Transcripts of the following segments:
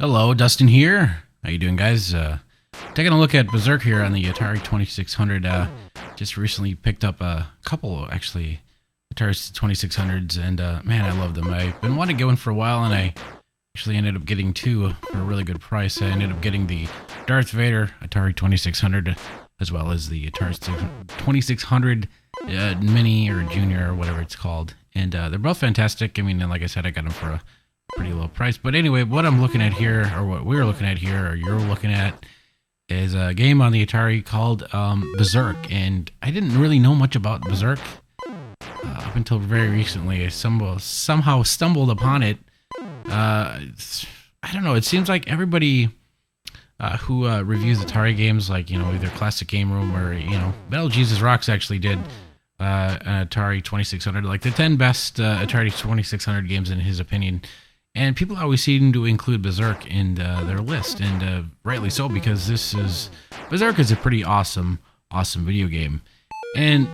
Hello, Dustin here. How you doing, guys? Taking a look at Berserk here on the Atari 2600. Just recently picked up a couple, actually, Atari 2600s, and man, I love them. I've been wanting to get one for a while, and I actually ended up getting two for a really good price. I ended up getting the Darth Vader Atari 2600, as well as the Atari 2600 Mini or Junior or whatever it's called. And they're both fantastic. I mean, like I said, I got them for a pretty low price. But anyway, what I'm looking at here, or what we're looking at here, or you're looking at, is a game on the Atari called Berserk. And I didn't really know much about Berserk up until very recently. I somehow stumbled upon it. I don't know. It seems like everybody who reviews Atari games, like, either Classic Game Room or, Metal Jesus Rocks actually did an Atari 2600, like the 10 best Atari 2600 games in his opinion. And people always seem to include Berserk in their list, and rightly so, because Berserk is a pretty awesome video game. And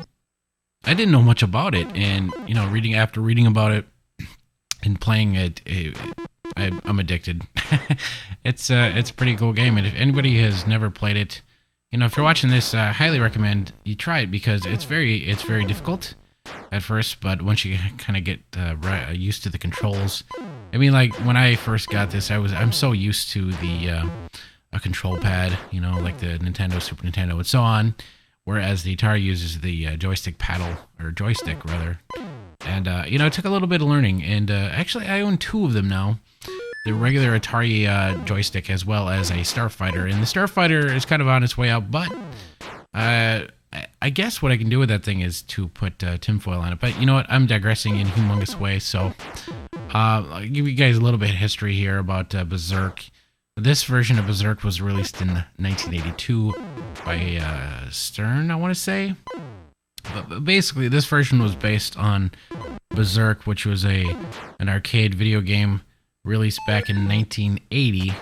I didn't know much about it, and after reading about it and playing it, I'm addicted. It's a pretty cool game, and if anybody has never played it, if you're watching this, I highly recommend you try it, because it's very difficult at first, but once you kind of get used to the controls. I mean, like, when I first got this, I'm so used to the a control pad, like the Nintendo, Super Nintendo, and so on, whereas the Atari uses the joystick rather. And it took a little bit of learning, and actually I own two of them now. The regular Atari joystick, as well as a Starfighter, and the Starfighter is kind of on its way out, but I guess what I can do with that thing is to put tinfoil on it. But you know what? I'm digressing in a humongous way, so I'll give you guys a little bit of history here about Berserk. This version of Berserk was released in 1982 by Stern, I want to say. But basically, this version was based on Berserk, which was an arcade video game released back in 1980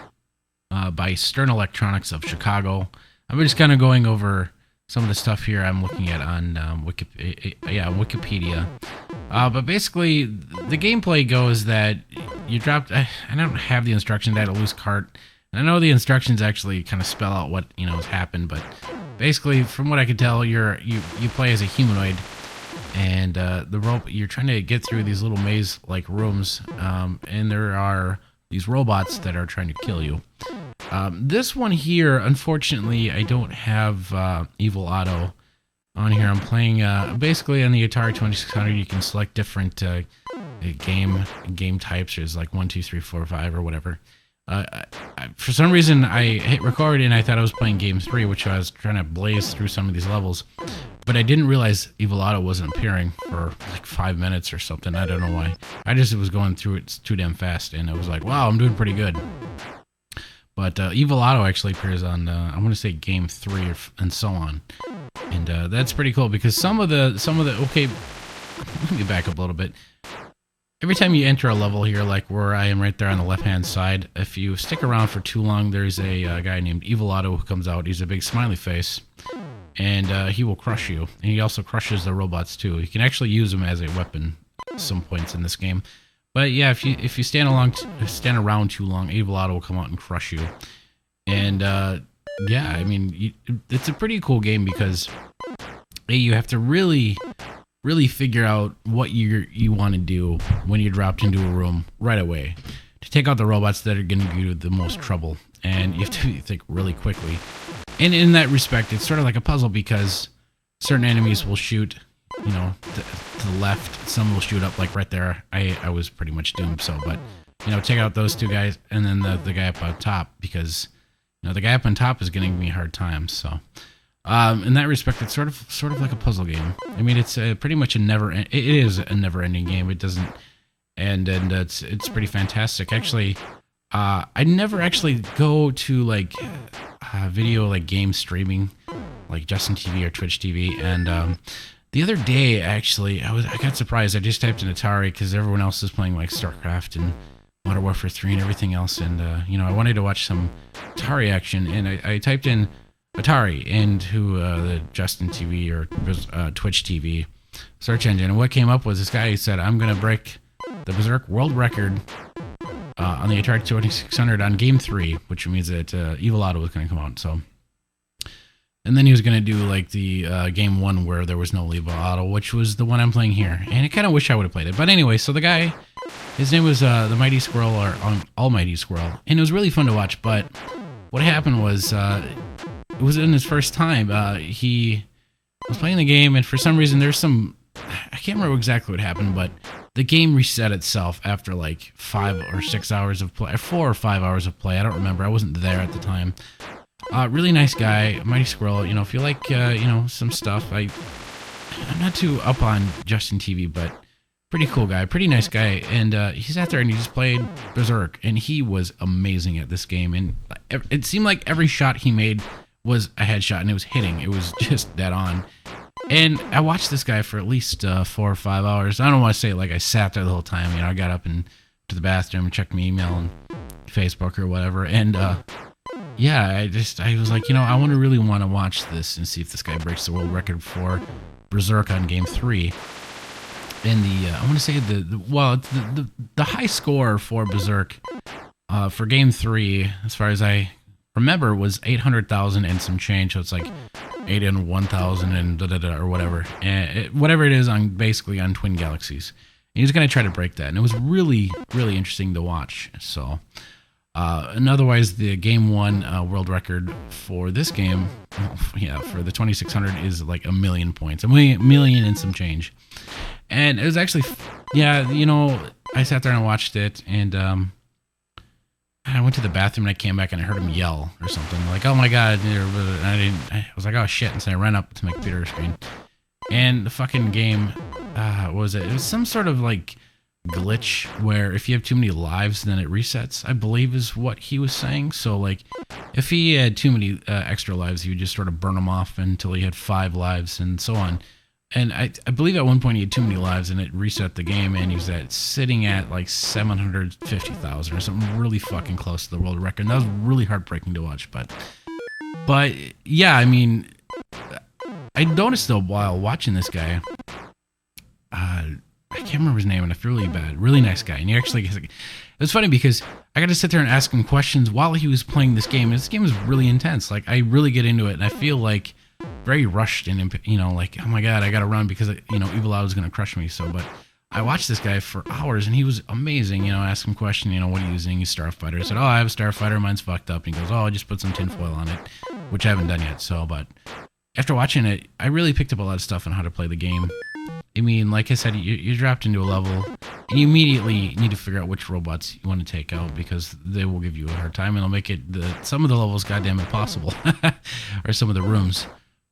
by Stern Electronics of Chicago. I'm just kind of going over some of the stuff here I'm looking at on Wikipedia. But basically, the gameplay goes that you dropped... I don't have the instructions. I had a loose cart. And I know the instructions actually kind of spell out what has happened. But basically, from what I can tell, you play as a humanoid. And the rope, you're trying to get through these little maze-like rooms. And there are these robots that are trying to kill you. This one here, unfortunately, I don't have Evil Otto on here. I'm playing basically on the Atari 2600. You can select different game types. There's like 1, 2, 3, 4, 5, or whatever. For some reason, I hit record and I thought I was playing game 3, which I was trying to blaze through some of these levels. But I didn't realize Evil Otto wasn't appearing for like 5 minutes or something. I don't know why. I just was going through it too damn fast, and I was like, wow, I'm doing pretty good. But Evil Otto actually appears on, I want to say, Game 3 and so on. And that's pretty cool, because some of the okay, let me back up a little bit. Every time you enter a level here, like where I am right there on the left-hand side, if you stick around for too long, there's a guy named Evil Otto who comes out. He's a big smiley face, and he will crush you. And he also crushes the robots, too. You can actually use them as a weapon at some points in this game. But yeah, if you stand around too long, Evil Otto will come out and crush you. And yeah, I mean, it's a pretty cool game, because you have to really figure out what you want to do when you're dropped into a room right away to take out the robots that are going to give you the most trouble. And you have to think really quickly. And in that respect, it's sort of like a puzzle, because certain enemies will shoot, to the left. Some will shoot up, like right there. I was pretty much doomed. So, but take out those two guys, and then the guy up on top, because the guy up on top is giving me a hard time. So, in that respect, it's sort of like a puzzle game. I mean, it's pretty much it is a never-ending game. It doesn't end, and it's pretty fantastic. Actually, I never actually go to like video like game streaming, like Justin TV or Twitch TV, and the other day, actually, I got surprised. I just typed in Atari, because everyone else is playing like StarCraft and Modern Warfare 3 and everything else, and I wanted to watch some Atari action, and I typed in Atari into the Justin TV or Twitch TV search engine, and what came up was this guy who said, I'm going to break the Berserk world record on the Atari 2600 on Game 3, which means that Evil Otto was going to come out. So, and then he was going to do like the Game 1 where there was no Evil Otto, which was the one I'm playing here. And I kind of wish I would have played it. But anyway, so the guy, his name was the Mighty Squirrel, or Almighty Squirrel. And it was really fun to watch. But what happened was, it was in his first time. He was playing the game, and for some reason, there's some... I can't remember exactly what happened, but the game reset itself after like 5 or 6 hours of play, 4 or 5 hours of play. I don't remember. I wasn't there at the time. Really nice guy, Mighty Squirrel. You know, if you like, some stuff, I'm not too up on Justin TV, but pretty cool guy, pretty nice guy. And he sat there and he just played Berserk, and he was amazing at this game. And it seemed like every shot he made was a headshot, and it was hitting. It was just dead on. And I watched this guy for at least 4 or 5 hours. I don't want to say like I sat there the whole time. You know, I got up and to the bathroom and checked my email and Facebook or whatever. And yeah, I was like, I really want to watch this and see if this guy breaks the world record for Berserk on Game 3. And I want to say the high score for Berserk for Game 3, as far as I remember, was 800,000 and some change. So it's like 8 and 1,000 and or whatever. Whatever it is basically on Twin Galaxies. And he was going to try to break that. And it was really, really interesting to watch. So, and otherwise, the Game 1 world record for this game, for the 2600 is like 1 million points. A million and some change. And it was actually, I sat there and watched it, and I went to the bathroom and I came back and I heard him yell or something like, "Oh my god!" And I was like, "Oh shit!" And so I ran up to my computer screen, and the fucking game, what was it? It was some sort of like glitch where if you have too many lives, then it resets, I believe is what he was saying. So like, if he had too many extra lives, he would just sort of burn them off until he had 5 lives and so on. And I believe at one point he had too many lives and it reset the game, and he was sitting at like 750,000 or something really fucking close to the world record. And that was really heartbreaking to watch. But yeah, I mean, I noticed though while watching this guy, I can't remember his name, and I feel really bad. Really nice guy. And he actually, it was funny because I got to sit there and ask him questions while he was playing this game. And this game is really intense. Like, I really get into it, and I feel like very rushed and, like, oh my god, I gotta run because, Evil Otto is gonna crush me. So, but I watched this guy for hours, and he was amazing. I asked him a question, what are you using? He's Starfighter. I said, oh, I have a Starfighter, mine's fucked up. And he goes, oh, I just put some tinfoil on it, which I haven't done yet. So, but after watching it, I really picked up a lot of stuff on how to play the game. I mean, like I said, you're dropped into a level, and you immediately need to figure out which robots you want to take out, because they will give you a hard time, and they'll make some of the levels goddamn impossible, or some of the rooms,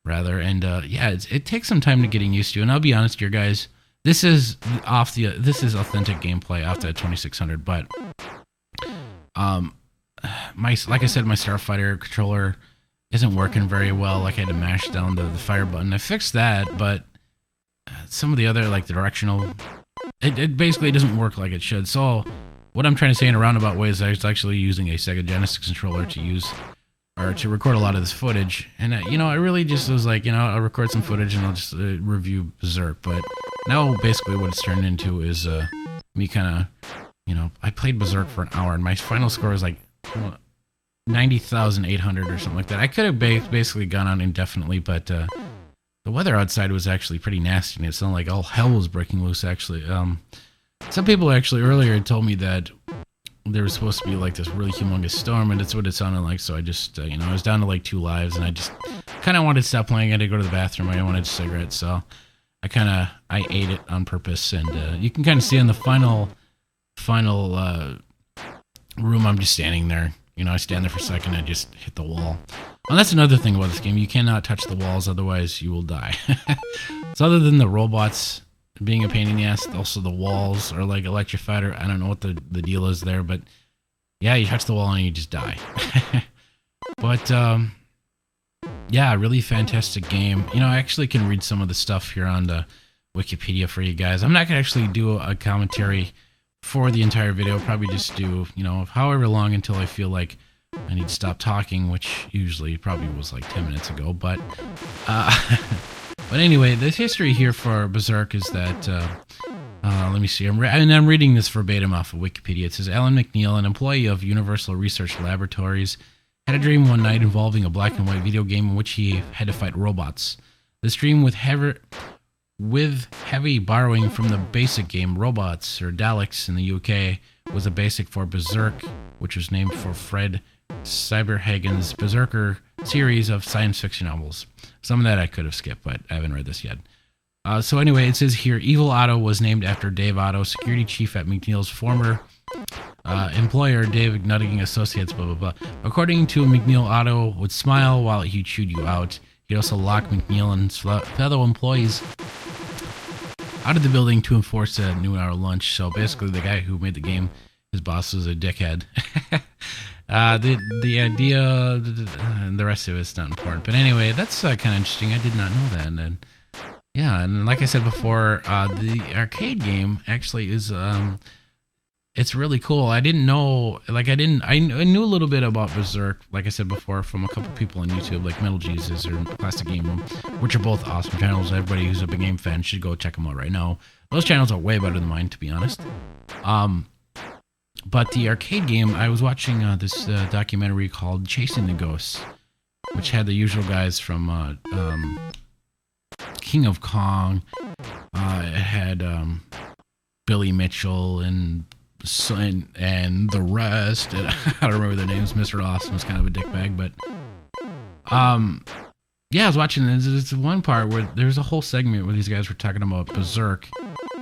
rather. And it takes some time to getting used to. And I'll be honest here, guys, this is authentic gameplay off that 2600. But like I said, my Starfighter controller isn't working very well. Like, I had to mash down the fire button. I fixed that, but some of the other, like the directional, it basically doesn't work like it should. So what I'm trying to say in a roundabout way is I was actually using a Sega Genesis controller to record a lot of this footage. And I really just was like, I'll record some footage and I'll just review Berserk. But now basically what it's turned into is me kind of, I played Berserk for an hour, and my final score is like 90,800 or something like that. I could have basically gone on indefinitely, but the weather outside was actually pretty nasty, and it sounded like all hell was breaking loose, actually. Some people actually earlier had told me that there was supposed to be like this really humongous storm, and that's what it sounded like. So I just, I was down to like 2 lives, and I just kind of wanted to stop playing. I had to go to the bathroom. I wanted a cigarette, so I ate it on purpose. And you can kind of see in the final room, I'm just standing there. I stand there for a second, and I just hit the wall. And that's another thing about this game. You cannot touch the walls, otherwise you will die. So other than the robots being a pain in the ass, also the walls are like electrified. I don't know what the deal is there, but yeah, you touch the wall and you just die. But yeah, really fantastic game. I actually can read some of the stuff here on the Wikipedia for you guys. I'm not going to actually do a commentary for the entire video. Probably just do, however long until I feel like I need to stop talking, which usually probably was like 10 minutes ago. But but anyway, the history here for Berserk is that Let me see. I'm reading this verbatim off of Wikipedia. It says Alan McNeil, an employee of Universal Research Laboratories, had a dream one night involving a black and white video game in which he had to fight robots. This dream, with heavy borrowing from the basic game Robots, or Daleks in the UK, was a basic for Berserk, which was named for Fred Cyberhagen's Berserker series of science fiction novels. Some of that I could have skipped, but I haven't read this yet. So anyway, it says here, Evil Otto was named after Dave Otto, security chief at McNeil's former employer, David Nutting Associates, blah, blah, blah. According to McNeil, Otto would smile while he chewed you out. He'd also lock McNeil and fellow employees out of the building to enforce a noon-hour lunch. So basically, the guy who made the game, his boss was a dickhead. The idea, and the rest of it's not important. But anyway, that's kind of interesting. I did not know that. And yeah, and like I said before, the arcade game actually is it's really cool. I didn't know, I knew a little bit about Berserk, like I said before, from a couple people on YouTube, like Metal Jesus or Plastic Game Room, which are both awesome channels. Everybody who's a big game fan should go check them out right now. Those channels are way better than mine, to be honest. But the arcade game, I was watching this documentary called Chasing the Ghosts, which had the usual guys from King of Kong. It had Billy Mitchell and the rest. And I don't remember their names. Mr. Awesome was kind of a dickbag, but yeah, I was watching this. It's one part where there's a whole segment where these guys were talking about Berserk,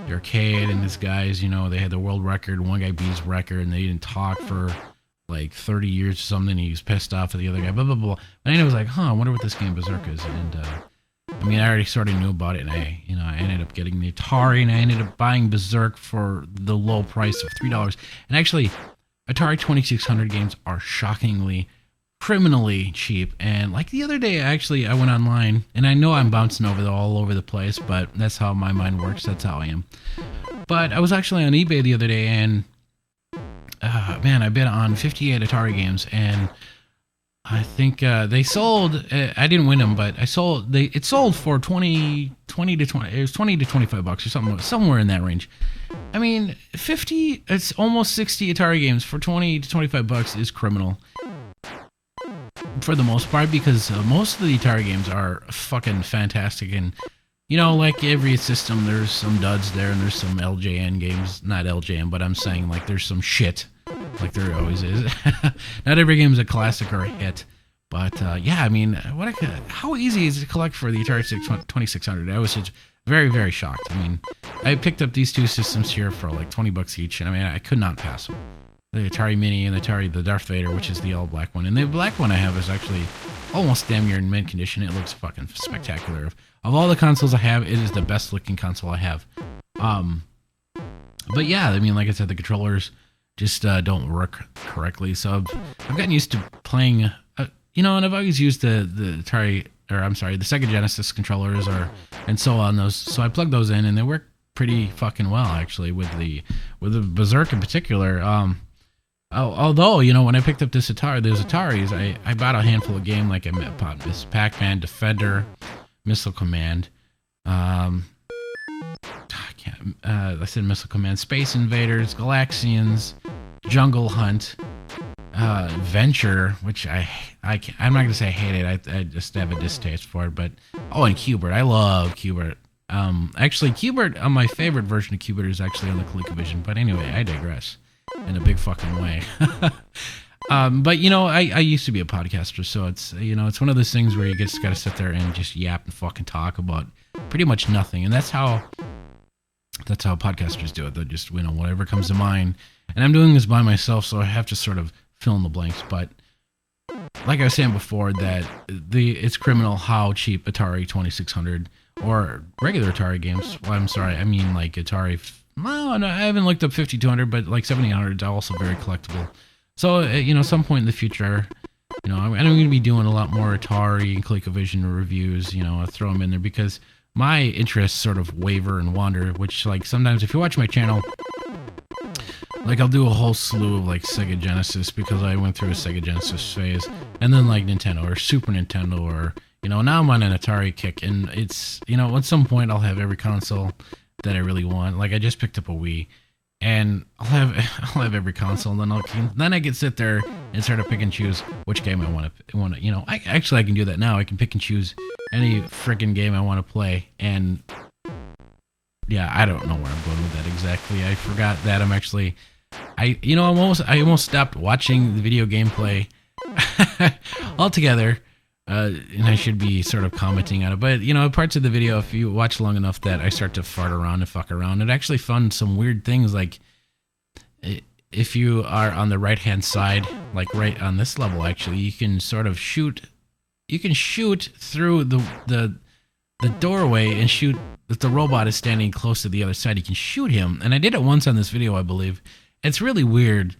the arcade, and these guys, they had the world record. One guy beat his record, and they didn't talk for like 30 years or something. He was pissed off at the other guy, blah, blah, blah. And I was like, I wonder what this game Berserk is. And I already sort of knew about it, and I ended up getting the Atari, and I ended up buying Berserk for the low price of $3. And actually, Atari 2600 games are shockingly, criminally cheap. And like the other day, actually, I went online, and I know I'm bouncing all over the place, but that's how my mind works. That's how I am. But I was actually on eBay the other day, and I bid on 58 Atari games, and I think they sold. I didn't win them, but it sold for 20 to 20. It was $20 to $25 or something, somewhere in that range. 50. It's almost 60 Atari games for $20 to $25 is criminal, for the most part, because most of the Atari games are fucking fantastic. And like every system, there's some duds there, and there's some LJN games. Not LJN, but I'm saying like there's some shit. Like there always is. Not every game is a classic or a hit. But yeah, how easy is it to collect for the Atari 2600? I was just very, very shocked. I picked up these two systems here for like $20 each, and I could not pass them. The Atari Mini and the Darth Vader, which is the all black one. And the black one I have is actually almost damn near in mint condition. It looks fucking spectacular. Of all the consoles I have, it is the best looking console I have. But yeah, like I said, the controllers just don't work correctly. So I've gotten used to playing, and I've always used the Atari, the Sega Genesis controllers and so on those. So I plug those in, and they work pretty fucking well, actually, with the Berserk in particular. Although, when I picked up those Ataris, I bought a handful of games, like I bought Miss Pac-Man, Defender, Missile Command, I said Missile Command, Space Invaders, Galaxians, Jungle Hunt, Venture, which I'm not going to say I hate it, I just have a distaste for it, but, and Q*bert, I love Q*bert. Actually, Q*bert, my favorite version of Q*bert is actually on the ColecoVision, but anyway, I digress in a big fucking way. But I used to be a podcaster, so it's it's one of those things where you just gotta sit there and just yap and fucking talk about pretty much nothing, and that's how podcasters do it. They just whatever comes to mind, and I'm doing this by myself, so I have to sort of fill in the blanks. But like I was saying before, that it's criminal how cheap Atari 2600 or regular Atari games. Well, I'm sorry, like Atari. No, I haven't looked up 5200, but like 7800 is also very collectible. So, some point in the future, I'm going to be doing a lot more Atari and ColecoVision reviews, I'll throw them in there because my interests sort of waver and wander, which, like, sometimes if you watch my channel, like, I'll do a whole slew of, like, Sega Genesis because I went through a Sega Genesis phase, and then, like, Nintendo or Super Nintendo or, now I'm on an Atari kick, and it's, at some point I'll have every console. that I really want. Like I just picked up a Wii, and I'll have every console, and then I can sit there and start to pick and choose which game I want to. You know, I can do that now. I can pick and choose any freaking game I want to play, and yeah, I don't know where I'm going with that exactly. I forgot that I'm actually, I almost stopped watching the video gameplay altogether. And I should be sort of commenting on it, but you know, parts of the video, if you watch long enough, that I start to fart around and fuck around, it actually found some weird things. Like if you are on the right hand side, like right on this level, actually, you can sort of shoot. You can shoot through the doorway and shoot. If the robot is standing close to the other side, you can shoot him. And I did it once on this video, I believe. It's really weird.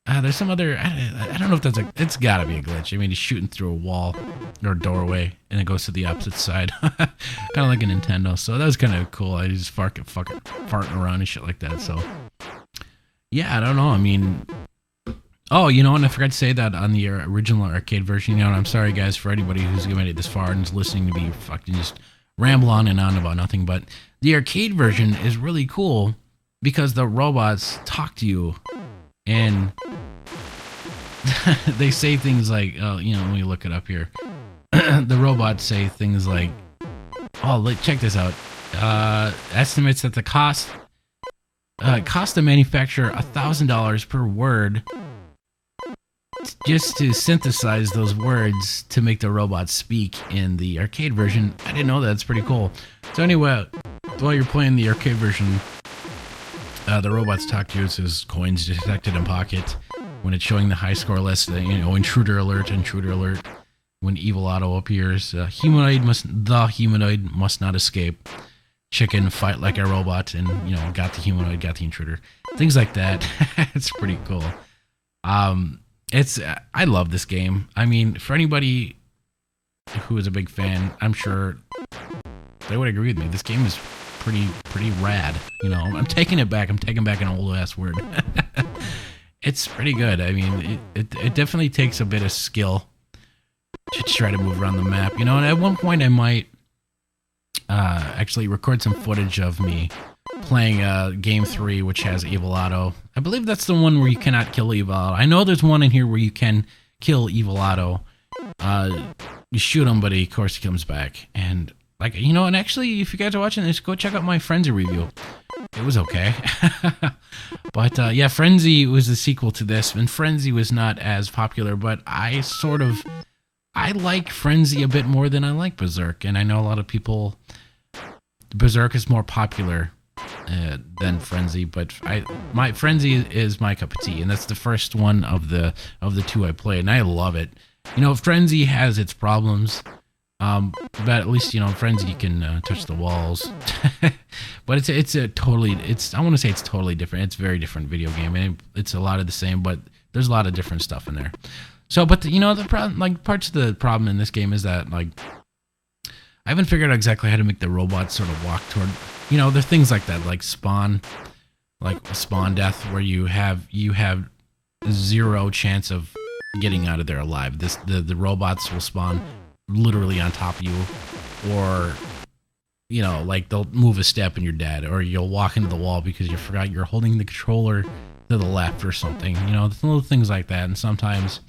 There's some other, I don't know if that's it's gotta be a glitch. I mean, he's shooting through a wall or a doorway, and it goes to the opposite side. Kind of like a Nintendo. So that was kind of cool. I just farting around and shit like that. So, yeah, I don't know. I mean, oh, you know, and I forgot to say that on the original arcade version, you know, and I'm sorry, guys, for anybody who's made it this far and is listening to me fucking just ramble on and on about nothing, but the arcade version is really cool because the robots talk to you. And they say things like, oh, you know, let me look it up here. The robots say things like, oh, check this out. Estimates that the cost to manufacture $1,000 per word just to synthesize those words to make the robots speak in the arcade version. I didn't know that. It's pretty cool. So anyway, while you're playing the arcade version, the robots talk to you. It says coins detected in pocket. When it's showing the high score list, you know, intruder alert. When Evil Otto appears, the humanoid must not escape. Chicken fight like a robot, and you know, got the humanoid, got the intruder. Things like that. It's pretty cool. I love this game. I mean, for anybody who is a big fan, I'm sure they would agree with me. This game is pretty rad. You know, I'm taking it back. I'm taking back an old ass word. It's pretty good. I mean, it definitely takes a bit of skill to try to move around the map. You know, and at one point I might actually record some footage of me playing Game 3, which has Evil Otto. I believe that's the one where you cannot kill Evil Otto. I know there's one in here where you can kill Evil Otto. You shoot him, but of course he comes back. And like, you know, and actually, if you guys are watching this, go check out my Frenzy review. It was okay. But yeah, Frenzy was the sequel to this, and Frenzy was not as popular, but I like Frenzy a bit more than I like Berserk, and I know a lot of people, Berserk is more popular than Frenzy, but my Frenzy is my cup of tea, and that's the first one of the two I played, and I love it. You know, Frenzy has its problems. But at least, you know, Frenzy you can touch the walls. But I want to say it's totally different. It's a very different video game, and it's a lot of the same, but there's a lot of different stuff in there. So, but you know, the problem, like parts of the problem in this game is that like I haven't figured out exactly how to make the robots sort of walk toward. You know, there's things like that, like spawn death, where you have zero chance of getting out of there alive. The robots will spawn literally on top of you, or you know, like they'll move a step and you're dead, or you'll walk into the wall because you forgot you're holding the controller to the left or something. You know, little things like that. And sometimes,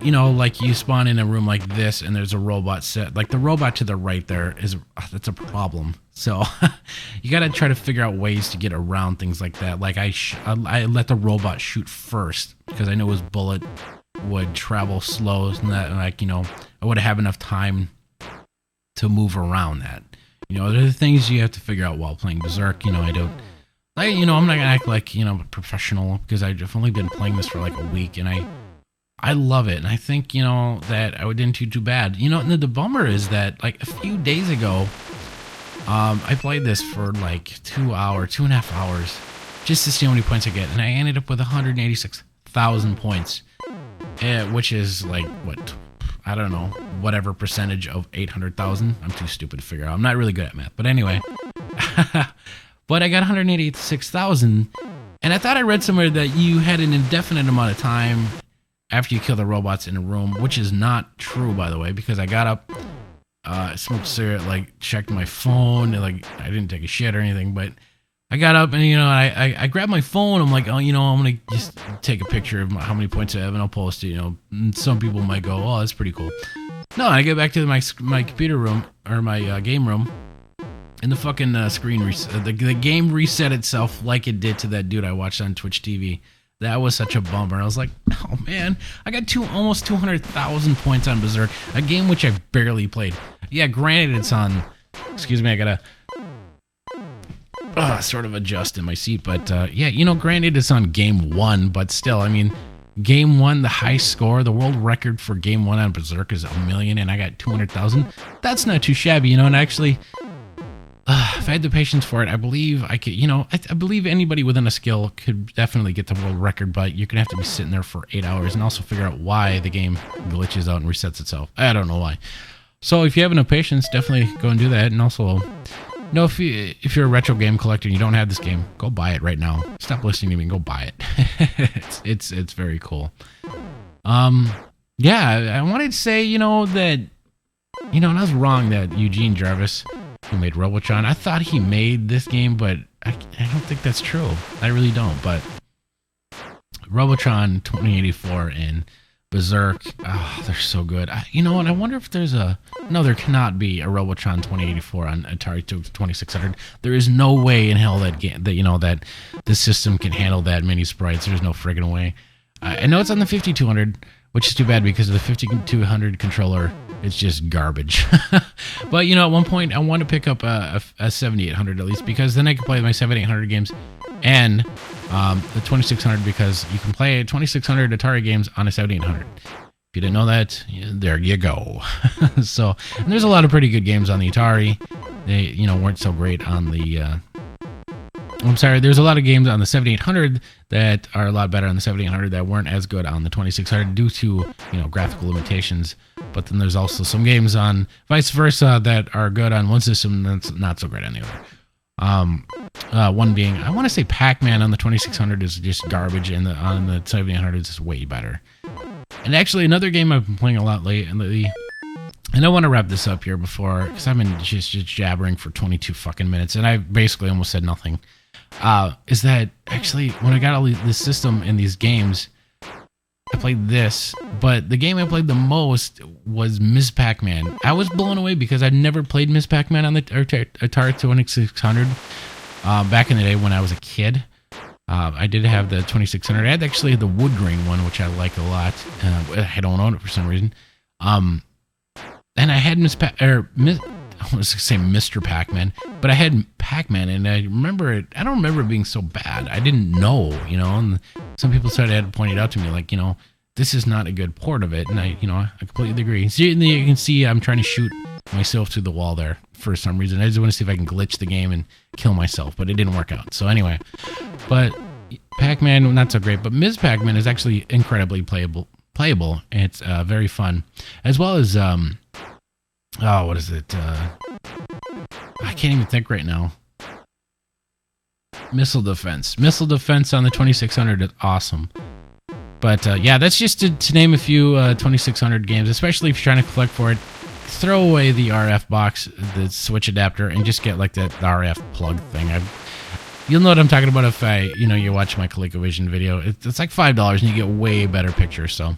you know, like you spawn in a room like this and there's a robot set, like the robot to the right there that's a problem. So you got to try to figure out ways to get around things like that. Like I let the robot shoot first because I knew his bullet would travel slow, and that, like, you know, I would have enough time to move around that. You know, there are things you have to figure out while playing Berserk. You know, I'm not gonna act like, you know, a professional, because I've only been playing this for like a week, and I love it, and I think, you know, that I didn't do too bad. You know, and the bummer is that like a few days ago, I played this for like 2.5 hours, just to see how many points I get, and I ended up with 186,000 points. Which is like, what, I don't know, whatever percentage of 800,000. I'm too stupid to figure out. I'm not really good at math. But anyway. But I got 186,000. And I thought I read somewhere that you had an indefinite amount of time after you kill the robots in a room, which is not true, by the way, because I got up smoked a cigarette, like checked my phone, and, like I didn't take a shit or anything, but I got up and I grabbed my phone. I'm like, oh, I'm gonna just take a picture of how many points I have and I'll post it. And some people might go, oh, that's pretty cool. No, I get back to my computer room or my game room, and the fucking screen the game reset itself like it did to that dude I watched on Twitch TV. That was such a bummer. I was like, oh man, I got almost 200,000 points on Berserk, a game which I barely played. Yeah, granted it's on. Excuse me, I gotta sort of adjust in my seat, but yeah, granted it's on game 1, but still, I mean, game 1, the high score, the world record for game 1 on Berserk is 1 million, and I got 200,000. That's not too shabby, and actually, if I had the patience for it, I believe I could, I believe anybody within a skill could definitely get the world record, but you're gonna have to be sitting there for 8 hours and also figure out why the game glitches out and resets itself. I don't know why. So if you have enough patience, definitely go and do that, and also, if you're a retro game collector and you don't have this game, go buy it right now. Stop listening to me and go buy it. it's very cool. Yeah, I wanted to say, that, and I was wrong that Eugene Jarvis, who made Robotron, I thought he made this game, but I don't think that's true. I really don't, but Robotron 2084 and Berzerk, they're so good. And I wonder if there's no, there cannot be a Robotron 2084 on Atari 2600. There is no way in hell that the system can handle that many sprites. There's no friggin' way. I know it's on the 5200, which is too bad because of the 5200 controller. It's just garbage. But at one point I want to pick up a 7800 at least, because then I can play my 7800 games and the 2600, because you can play 2600 Atari games on a 7800. If you didn't know that, there you go. So, and there's a lot of pretty good games on the Atari. They, weren't so great on the. I'm sorry, there's a lot of games on the 7800 that are a lot better on the 7800 that weren't as good on the 2600 due to, graphical limitations. But then there's also some games on vice versa that are good on one system that's not so great on the other. One being, I want to say Pac-Man on the 2600 is just garbage, and on the 7800 is way better. And actually, another game I've been playing a lot lately, and I want to wrap this up here because I've been just jabbering for 22 fucking minutes, and I basically almost said nothing. Is that actually when I got all this system in these games, I played this, but the game I played the most was Ms. Pac-Man. I was blown away because I'd never played Ms. Pac-Man on the Atari 2600 back in the day when I was a kid. I did have the 2600. I had actually the wood grain one, which I like a lot. I don't own it for some reason. And I had I want to say Mr. Pac-Man, but I had Pac-Man, and I remember it. I don't remember it being so bad. I didn't know, and some people started to point it out to me, like, this is not a good port of it, and I completely agree. So you can see I'm trying to shoot myself through the wall there for some reason. I just want to see if I can glitch the game and kill myself, but it didn't work out. So anyway, but Pac-Man, not so great, but Ms. Pac-Man is actually incredibly playable, and it's very fun, as well as what is it? I can't even think right now. Missile Defense on the 2600 is awesome. But yeah, that's just to name a few 2600 games, especially if you're trying to collect for it. Throw away the RF box, the switch adapter, and just get like that RF plug thing. You'll know what I'm talking about if you watch my ColecoVision video. It's like $5 and you get way better pictures. So,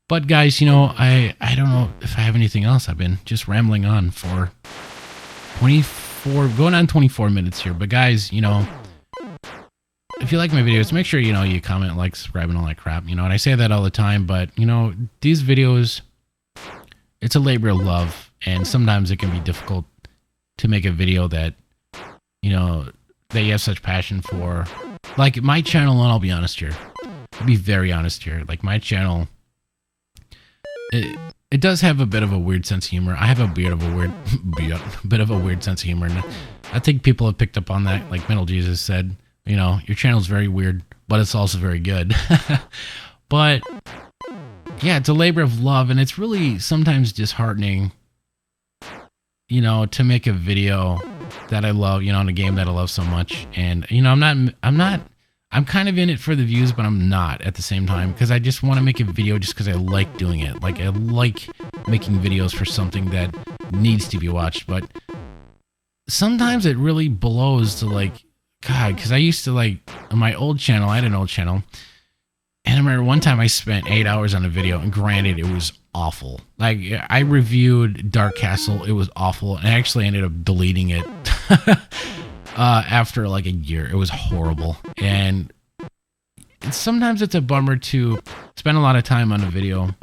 but guys, I don't know if I have anything else. I've been just rambling on for going on 24 minutes here. But guys, if you like my videos, make sure, you comment, like, subscribe, and all that crap, and I say that all the time, but, these videos, it's a labor of love, and sometimes it can be difficult to make a video that, that you have such passion for. Like, my channel, and I'll be honest here, I'll be very honest here, like, my channel, it does have a bit of a weird sense of humor. I have a bit of a weird sense of humor, and I think people have picked up on that, like Metal Jesus said, your channel's very weird, but it's also very good. But yeah, it's a labor of love, and it's really sometimes disheartening, to make a video that I love, on a game that I love so much. And I'm kind of in it for the views, but I'm not at the same time, because I just want to make a video just because I like doing it. Like, I like making videos for something that needs to be watched, but sometimes it really blows to like, God, because I used to like, on my old channel, I had an old channel, and I remember one time I spent 8 hours on a video, and granted, it was awful. Like, I reviewed Dark Castle, it was awful, and I actually ended up deleting it after like a year. It was horrible, and sometimes it's a bummer to spend a lot of time on a video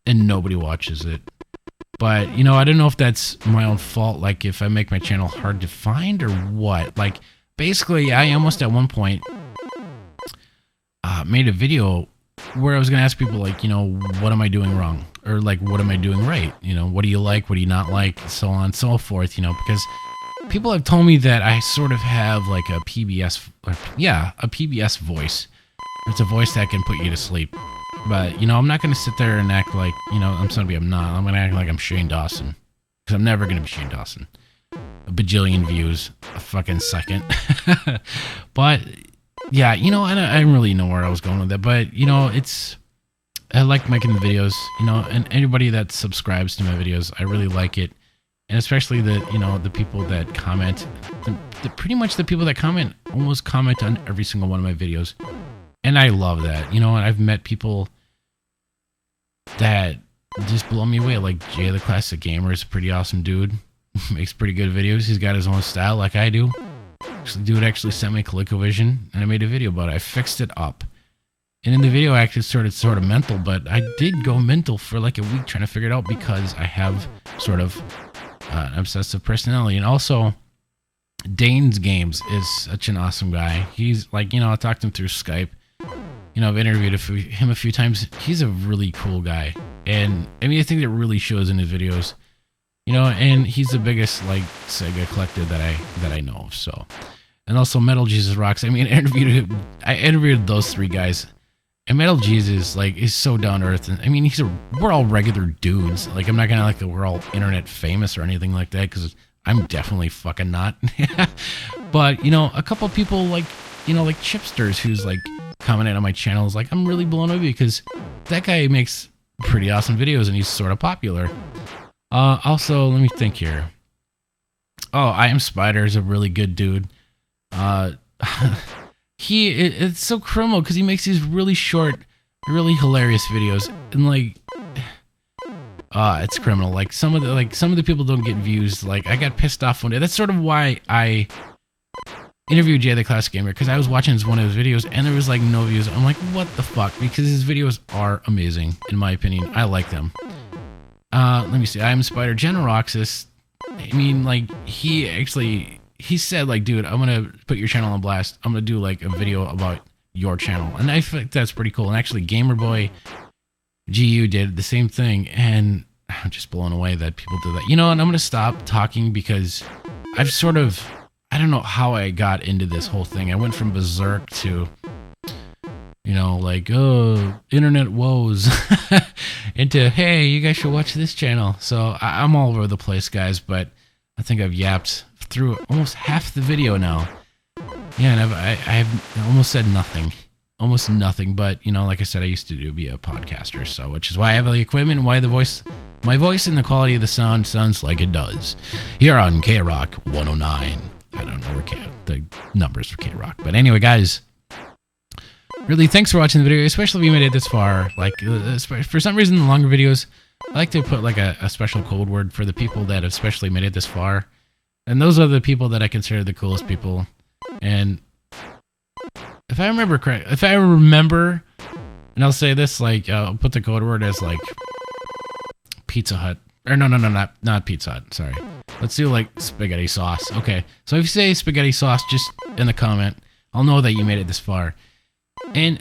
and nobody watches it. But, you know, I don't know if that's my own fault, like if I make my channel hard to find or what. Like, basically, I almost at one point made a video where I was going to ask people, like, you know, what am I doing wrong? Or, like, what am I doing right? You know, what do you like? What do you not like? So on and so forth, you know, because people have told me that I sort of have, like, a PBS, a PBS voice. It's a voice that can put you to sleep. But, you know, I'm not going to sit there and act like, you know, I'm somebody I'm not. I'm going to act like I'm Shane Dawson. Because I'm never going to be Shane Dawson. A bajillion views a fucking second. But, yeah, you know, I didn't really know where I was going with that. But, you know, I like making the videos, you know, and anybody that subscribes to my videos, I really like it. And especially the people that comment, pretty much the people that comment almost comment on every single one of my videos. And I love that, you know, and I've met people that just blow me away. Like Jay the Classic Gamer is a pretty awesome dude. Makes pretty good videos. He's got his own style like I do. Dude actually sent me ColecoVision, and I made a video about it. I fixed it up. And in the video, I actually sort of mental, but I did go mental for like a week trying to figure it out because I have sort of an obsessive personality. And also, Dane's Games is such an awesome guy. He's like, you know, I talked to him through Skype. You know, I've interviewed him a few times. He's a really cool guy. And, I mean, I think that really shows in his videos. You know, and he's the biggest, like, Sega collector that I know of, so. And also, Metal Jesus Rocks. I mean, I interviewed those three guys. And Metal Jesus, like, is so down to earth. And, I mean, we're all regular dudes. Like, I'm not gonna, like, we're all internet famous or anything like that, because I'm definitely fucking not. But, you know, a couple people, like, you know, like Chipsters, who's, like, commented on my channel, is like, I'm really blown away because that guy makes pretty awesome videos and he's sort of popular. Also, let me think here. Oh, I Am Spider is a really good dude. It's so criminal because he makes these really short, really hilarious videos, and like, it's criminal. Like some of the people don't get views. Like I got pissed off one day. That's sort of why I interviewed Jay the Classic Gamer, because I was watching one of his videos and there was like no views. I'm like, what the fuck? Because his videos are amazing, in my opinion. I like them. Let me see. I Am Spider Generoxis. I mean, like, he said, like, dude, I'm gonna put your channel on blast. I'm gonna do like a video about your channel, and I think that's pretty cool. And actually, Gamerboy GU did the same thing, and I'm just blown away that people do that. You know, and I'm gonna stop talking because I've sort of, I don't know how I got into this whole thing. I went from Berserk to, you know, like, oh, internet woes, into, hey, you guys should watch this channel. So I'm all over the place, guys, but I think I've yapped through almost half the video now. Yeah, and I've almost said nothing. Almost nothing, but, you know, like I said, I used to be a podcaster, so, which is why I have the equipment and why my voice and the quality of the sound sounds like it does. Here on K-Rock 109. I don't know where the numbers for K-Rock, but anyway, guys, really, thanks for watching the video, especially if you made it this far. Like, for some reason, the longer videos, I like to put, like, a special code word for the people that have especially made it this far. And those are the people that I consider the coolest people. And if I remember correct, and I'll say this, like, I'll put the code word as, like, Pizza Hut. Or no, not Pizza Hut, sorry. Let's do, like, spaghetti sauce. Okay, so if you say spaghetti sauce, just in the comment, I'll know that you made it this far. And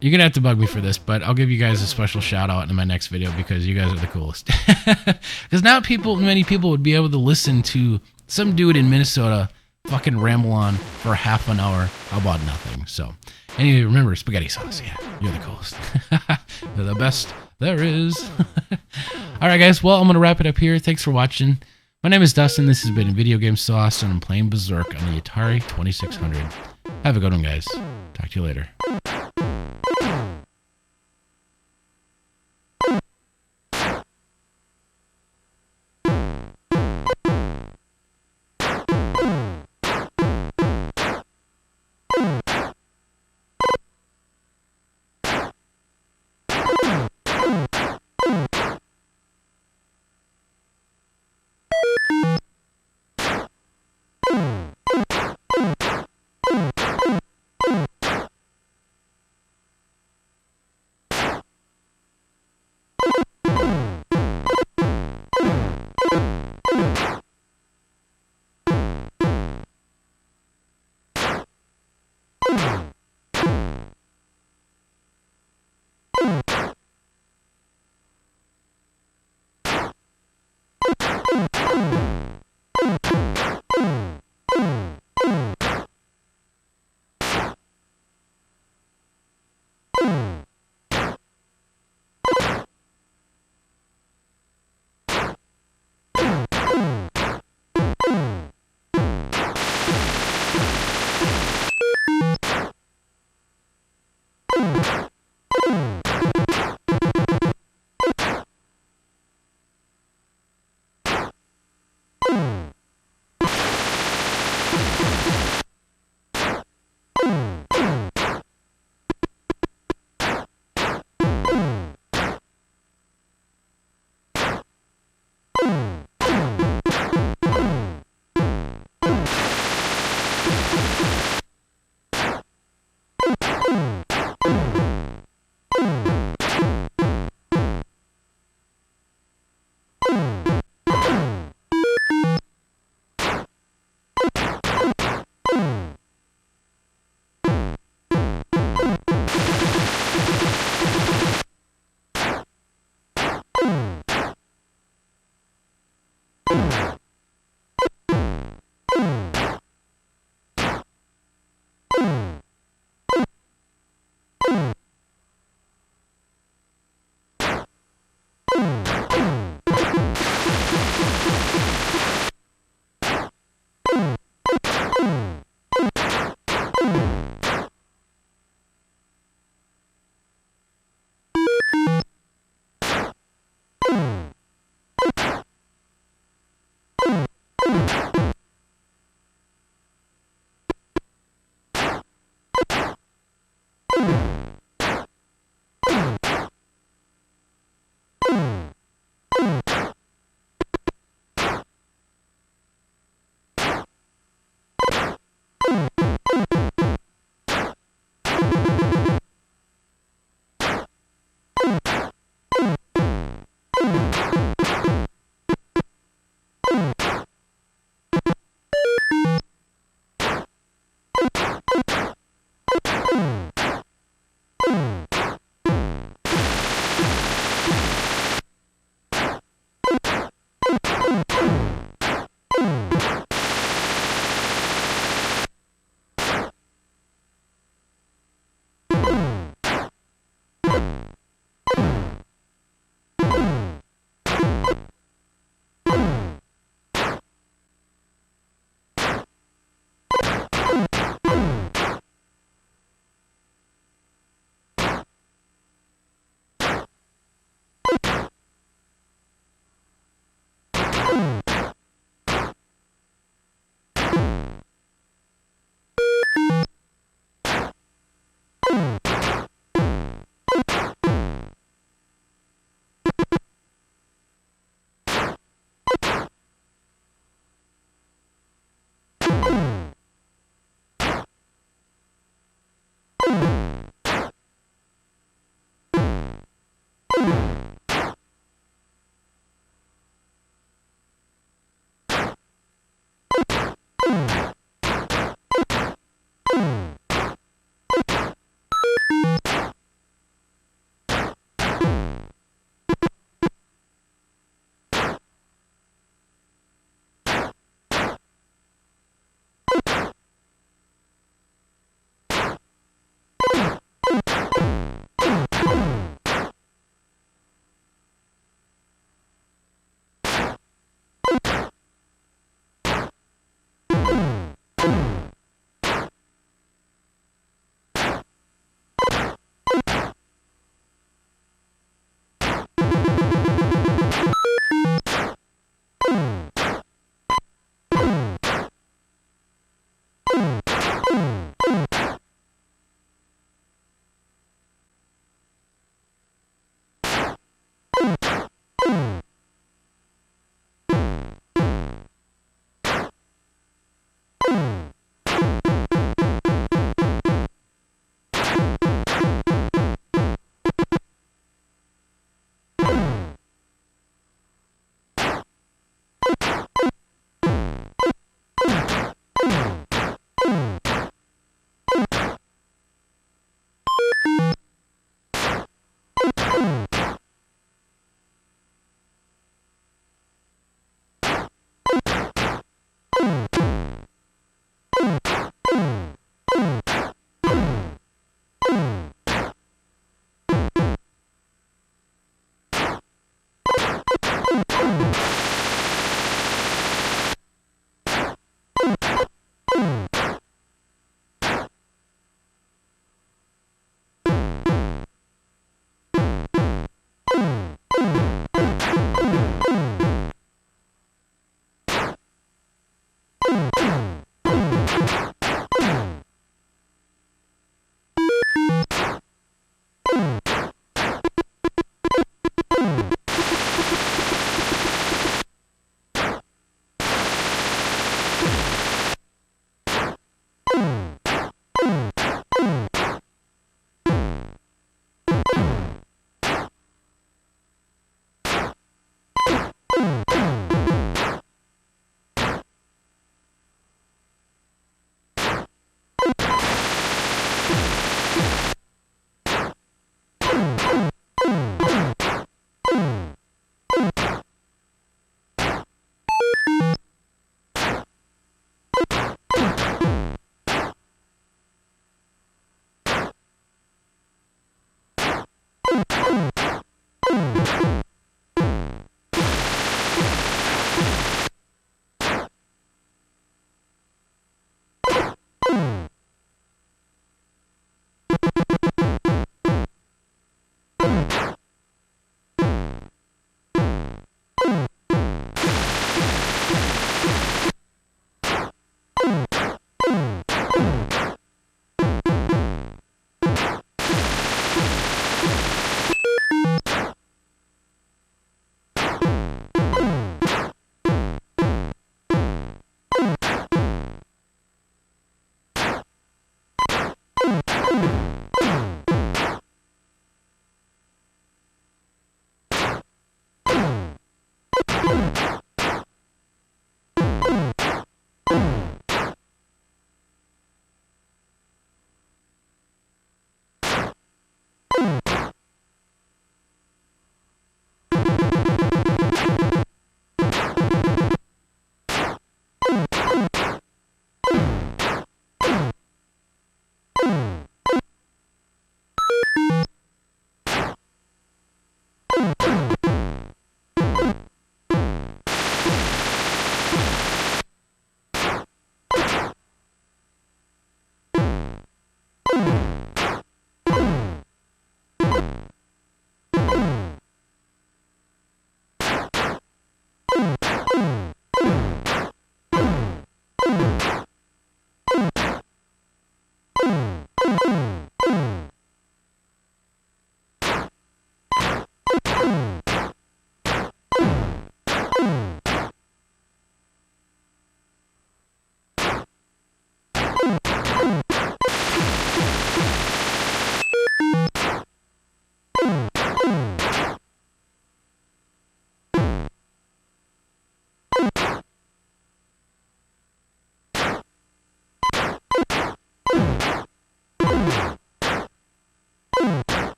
you're going to have to bug me for this, but I'll give you guys a special shout out in my next video because you guys are the coolest. Because now many people would be able to listen to some dude in Minnesota fucking ramble on for half an hour about nothing. So, anyway, remember, spaghetti sauce. Yeah, you're the coolest. You're the best there is. Alright, guys, well, I'm going to wrap it up here. Thanks for watching. My name is Dustin. This has been Video Game Sauce, and I'm playing Berserk on the Atari 2600. Have a good one, guys. Talk to you later.